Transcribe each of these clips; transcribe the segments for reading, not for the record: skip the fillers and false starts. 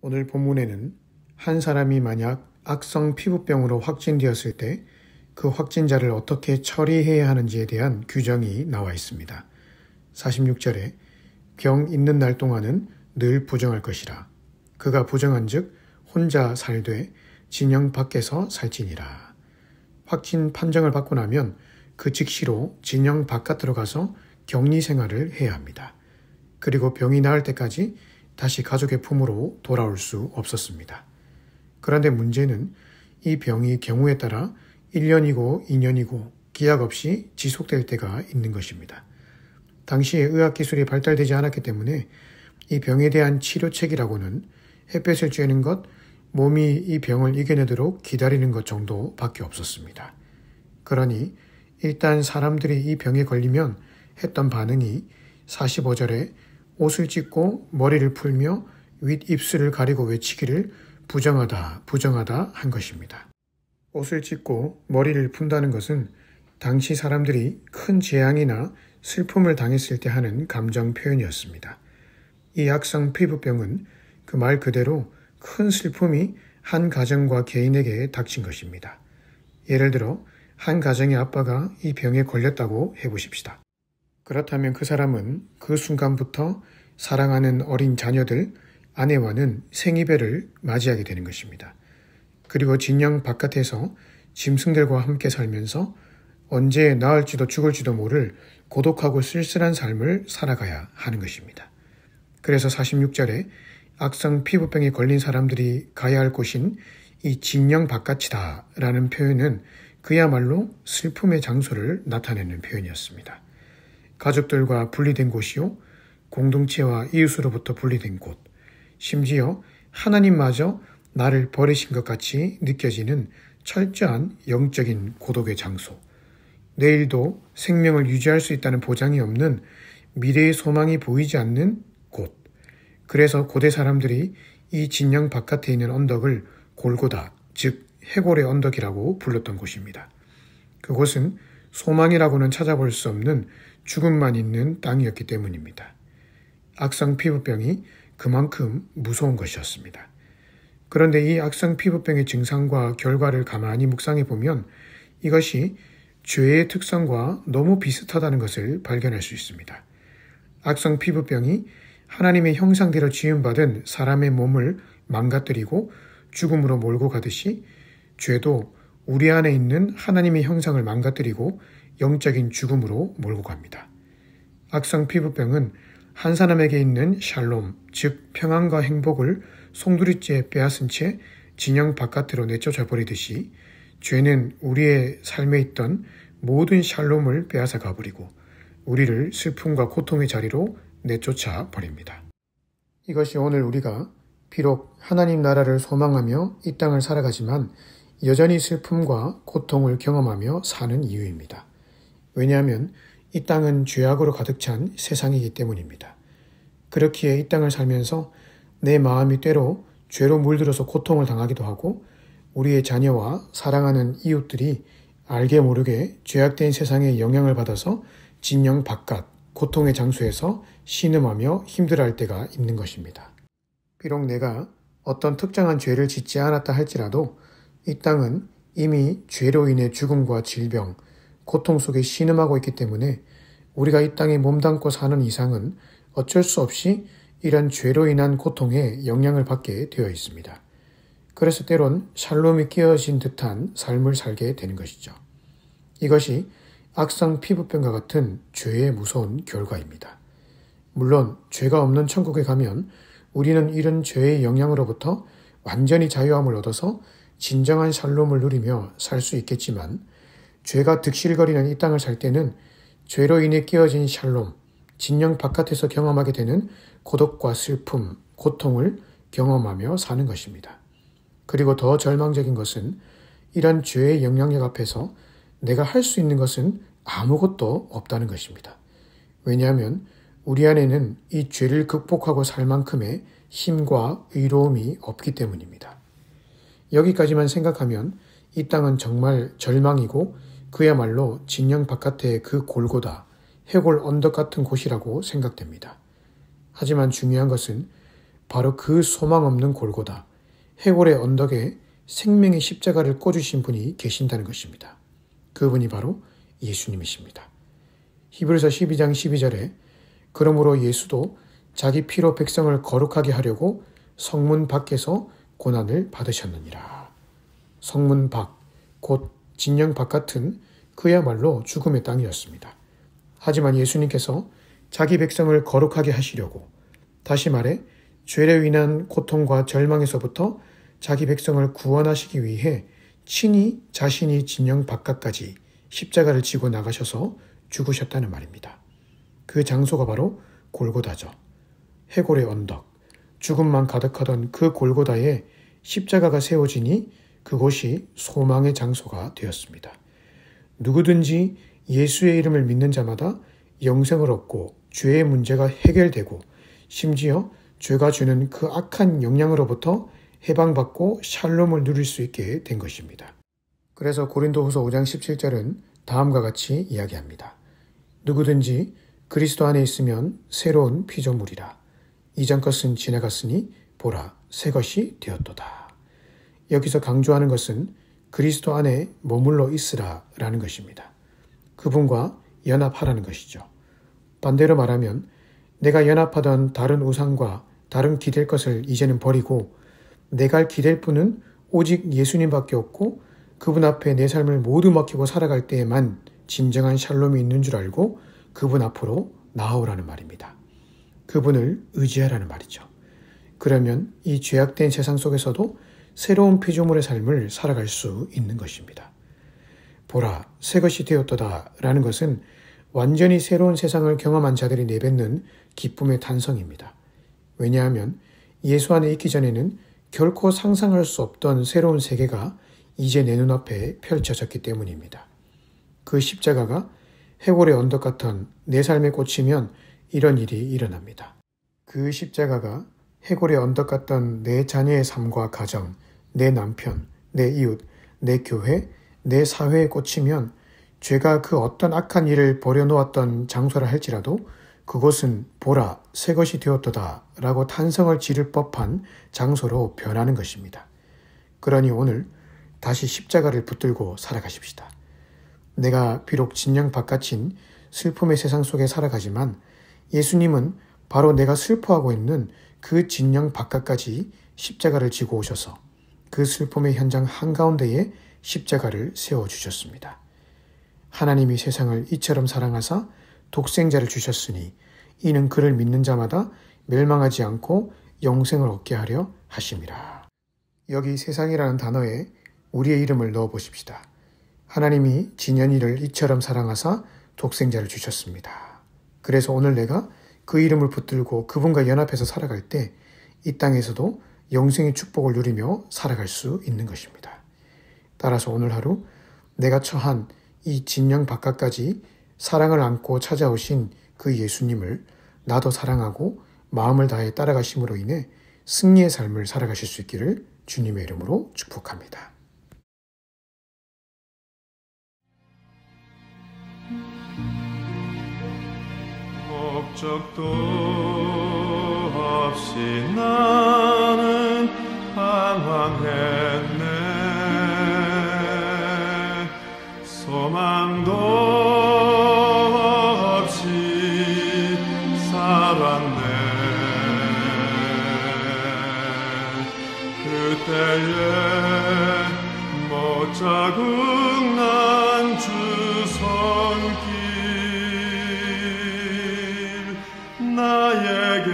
오늘 본문에는 한 사람이 만약 악성 피부병으로 확진되었을 때 그 확진자를 어떻게 처리해야 하는지에 대한 규정이 나와 있습니다. 46절에 병 있는 날 동안은 늘 부정할 것이라. 그가 부정한즉 혼자 살되 진영 밖에서 살지니라. 확진 판정을 받고 나면 그 즉시로 진영 바깥으로 가서 격리 생활을 해야 합니다. 그리고 병이 나을 때까지 다시 가족의 품으로 돌아올 수 없었습니다. 그런데 문제는 이 병이 경우에 따라 1년이고 2년이고 기약 없이 지속될 때가 있는 것입니다. 당시에 의학기술이 발달되지 않았기 때문에 이 병에 대한 치료책이라고는 햇볕을 쬐는 것, 몸이 이 병을 이겨내도록 기다리는 것 정도밖에 없었습니다. 그러니 일단 사람들이 이 병에 걸리면 했던 반응이 45절에 옷을 찢고 머리를 풀며 윗입술을 가리고 외치기를 부정하다, 부정하다 한 것입니다. 옷을 찢고 머리를 푼다는 것은 당시 사람들이 큰 재앙이나 슬픔을 당했을 때 하는 감정 표현이었습니다. 이 악성 피부병은 그 말 그대로 큰 슬픔이 한 가정과 개인에게 닥친 것입니다. 예를 들어 한 가정의 아빠가 이 병에 걸렸다고 해보십시다. 그렇다면 그 사람은 그 순간부터 사랑하는 어린 자녀들, 아내와는 생이별을 맞이하게 되는 것입니다. 그리고 진영 바깥에서 짐승들과 함께 살면서 언제 나을지도 죽을지도 모를 고독하고 쓸쓸한 삶을 살아가야 하는 것입니다. 그래서 46절에 악성 피부병에 걸린 사람들이 가야 할 곳인 이 진영 바깥이다 라는 표현은 그야말로 슬픔의 장소를 나타내는 표현이었습니다. 가족들과 분리된 곳이요, 공동체와 이웃으로부터 분리된 곳, 심지어 하나님마저 나를 버리신 것 같이 느껴지는 철저한 영적인 고독의 장소, 내일도 생명을 유지할 수 있다는 보장이 없는 미래의 소망이 보이지 않는 곳. 그래서 고대 사람들이 이 진영 바깥에 있는 언덕을 골고다, 즉 해골의 언덕이라고 불렀던 곳입니다. 그곳은 소망이라고는 찾아볼 수 없는 죽음만 있는 땅이었기 때문입니다. 악성 피부병이 그만큼 무서운 것이었습니다. 그런데 이 악성 피부병의 증상과 결과를 가만히 묵상해 보면 이것이 죄의 특성과 너무 비슷하다는 것을 발견할 수 있습니다. 악성 피부병이 하나님의 형상대로 지음받은 사람의 몸을 망가뜨리고 죽음으로 몰고 가듯이 죄도 우리 안에 있는 하나님의 형상을 망가뜨리고 영적인 죽음으로 몰고 갑니다. 악성 피부병은 한 사람에게 있는 샬롬, 즉 평안과 행복을 송두리째 빼앗은 채 진영 바깥으로 내쫓아 버리듯이 죄는 우리의 삶에 있던 모든 샬롬을 빼앗아 가버리고 우리를 슬픔과 고통의 자리로 내쫓아 버립니다. 이것이 오늘 우리가 비록 하나님 나라를 소망하며 이 땅을 살아가지만 여전히 슬픔과 고통을 경험하며 사는 이유입니다. 왜냐하면 이 땅은 죄악으로 가득 찬 세상이기 때문입니다. 그렇기에 이 땅을 살면서 내 마음이 때로 죄로 물들어서 고통을 당하기도 하고 우리의 자녀와 사랑하는 이웃들이 알게 모르게 죄악된 세상에 영향을 받아서 진영 바깥, 고통의 장소에서 신음하며 힘들어할 때가 있는 것입니다. 비록 내가 어떤 특정한 죄를 짓지 않았다 할지라도 이 땅은 이미 죄로 인해 죽음과 질병, 고통 속에 신음하고 있기 때문에 우리가 이 땅에 몸담고 사는 이상은 어쩔 수 없이 이런 죄로 인한 고통에 영향을 받게 되어 있습니다. 그래서 때론 샬롬이 깨어진 듯한 삶을 살게 되는 것이죠. 이것이 악성 피부병과 같은 죄의 무서운 결과입니다. 물론 죄가 없는 천국에 가면 우리는 이런 죄의 영향으로부터 완전히 자유함을 얻어서 진정한 샬롬을 누리며 살 수 있겠지만 죄가 득실거리는 이 땅을 살 때는 죄로 인해 깨어진 샬롬, 진영 바깥에서 경험하게 되는 고독과 슬픔, 고통을 경험하며 사는 것입니다. 그리고 더 절망적인 것은 이런 죄의 영향력 앞에서 내가 할 수 있는 것은 아무것도 없다는 것입니다. 왜냐하면 우리 안에는 이 죄를 극복하고 살 만큼의 힘과 의로움이 없기 때문입니다. 여기까지만 생각하면 이 땅은 정말 절망이고 그야말로 진영 바깥의 그 골고다, 해골 언덕 같은 곳이라고 생각됩니다. 하지만 중요한 것은 바로 그 소망 없는 골고다, 해골의 언덕에 생명의 십자가를 꽂으신 분이 계신다는 것입니다. 그분이 바로 예수님이십니다. 히브리서 12장 12절에 그러므로 예수도 자기 피로 백성을 거룩하게 하려고 성문 밖에서 고난을 받으셨느니라. 성문 밖, 곧 진영 바깥은 그야말로 죽음의 땅이었습니다. 하지만 예수님께서 자기 백성을 거룩하게 하시려고, 다시 말해 죄로 인한 고통과 절망에서부터 자기 백성을 구원하시기 위해 친히 자신이 진영 바깥까지 십자가를 지고 나가셔서 죽으셨다는 말입니다. 그 장소가 바로 골고다죠. 해골의 언덕, 죽음만 가득하던 그 골고다에 십자가가 세워지니 그곳이 소망의 장소가 되었습니다. 누구든지 예수의 이름을 믿는 자마다 영생을 얻고 죄의 문제가 해결되고 심지어 죄가 주는 그 악한 영향으로부터 해방받고 샬롬을 누릴 수 있게 된 것입니다. 그래서 고린도후서 5장 17절은 다음과 같이 이야기합니다. 누구든지 그리스도 안에 있으면 새로운 피조물이라. 이전 것은 지나갔으니 보라, 새 것이 되었도다. 여기서 강조하는 것은 그리스도 안에 머물러 있으라 라는 것입니다. 그분과 연합하라는 것이죠. 반대로 말하면 내가 연합하던 다른 우상과 다른 기댈 것을 이제는 버리고 내가 기댈 분은 오직 예수님밖에 없고 그분 앞에 내 삶을 모두 맡기고 살아갈 때에만 진정한 샬롬이 있는 줄 알고 그분 앞으로 나아오라는 말입니다. 그분을 의지하라는 말이죠. 그러면 이 죄악된 세상 속에서도 새로운 피조물의 삶을 살아갈 수 있는 것입니다. 보라, 새 것이 되었도다 라는 것은 완전히 새로운 세상을 경험한 자들이 내뱉는 기쁨의 탄성입니다. 왜냐하면 예수 안에 있기 전에는 결코 상상할 수 없던 새로운 세계가 이제 내 눈앞에 펼쳐졌기 때문입니다. 그 십자가가 해골의 언덕 같은 내 삶에 꽂히면 이런 일이 일어납니다. 그 십자가가 해골의 언덕 같던 내 자녀의 삶과 가정, 내 남편, 내 이웃, 내 교회, 내 사회에 꽂히면 죄가 그 어떤 악한 일을 버려놓았던 장소라 할지라도 그곳은 보라, 새 것이 되었도다 라고 탄성을 지를 법한 장소로 변하는 것입니다. 그러니 오늘 다시 십자가를 붙들고 살아가십시다. 내가 비록 진영 바깥인 슬픔의 세상 속에 살아가지만 예수님은 바로 내가 슬퍼하고 있는 그 진영 바깥까지 십자가를 지고 오셔서 그 슬픔의 현장 한가운데에 십자가를 세워주셨습니다. 하나님이 세상을 이처럼 사랑하사 독생자를 주셨으니 이는 그를 믿는 자마다 멸망하지 않고 영생을 얻게 하려 하심이라. 여기 세상이라는 단어에 우리의 이름을 넣어 보십시다. 하나님이 진연이를 이처럼 사랑하사 독생자를 주셨습니다. 그래서 오늘 내가 그 이름을 붙들고 그분과 연합해서 살아갈 때 이 땅에서도 영생의 축복을 누리며 살아갈 수 있는 것입니다. 따라서 오늘 하루 내가 처한 이 진영 바깥까지 사랑을 안고 찾아오신 그 예수님을 나도 사랑하고 마음을 다해 따라가심으로 인해 승리의 삶을 살아가실 수 있기를 주님의 이름으로 축복합니다. 목적도 없이 나는 방황했네. 소망도 없이 살았네. 그때에 못자국 난 주 손길 나에게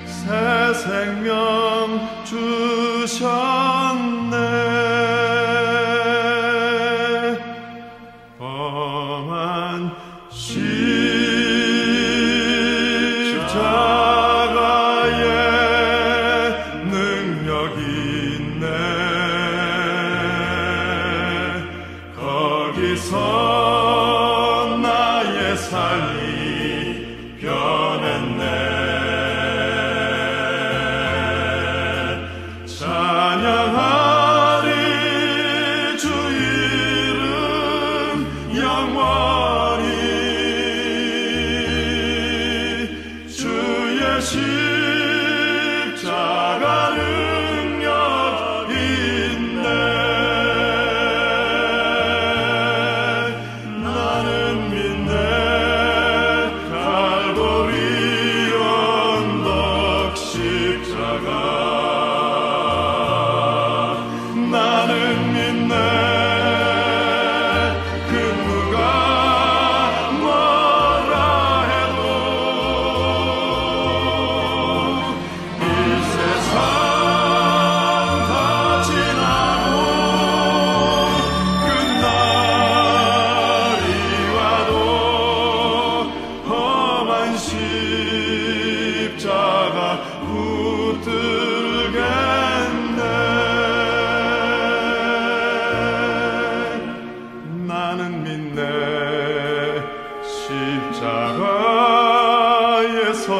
새 생명 주셨네. 험한 십자가에 능력이 있네. 거기서 나의 삶이 변했네. 찬양 나는 믿네. 그 누가 뭐라 해도 이 세상 다 지나고 끝날이 와도 험한 십자가 붙들겠네. 나는 믿네. 십자가에서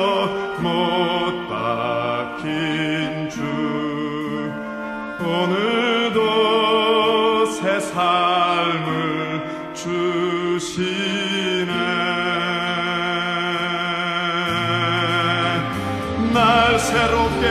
못 박힌 주 오늘도 새 삶을 주시네. 날 새롭게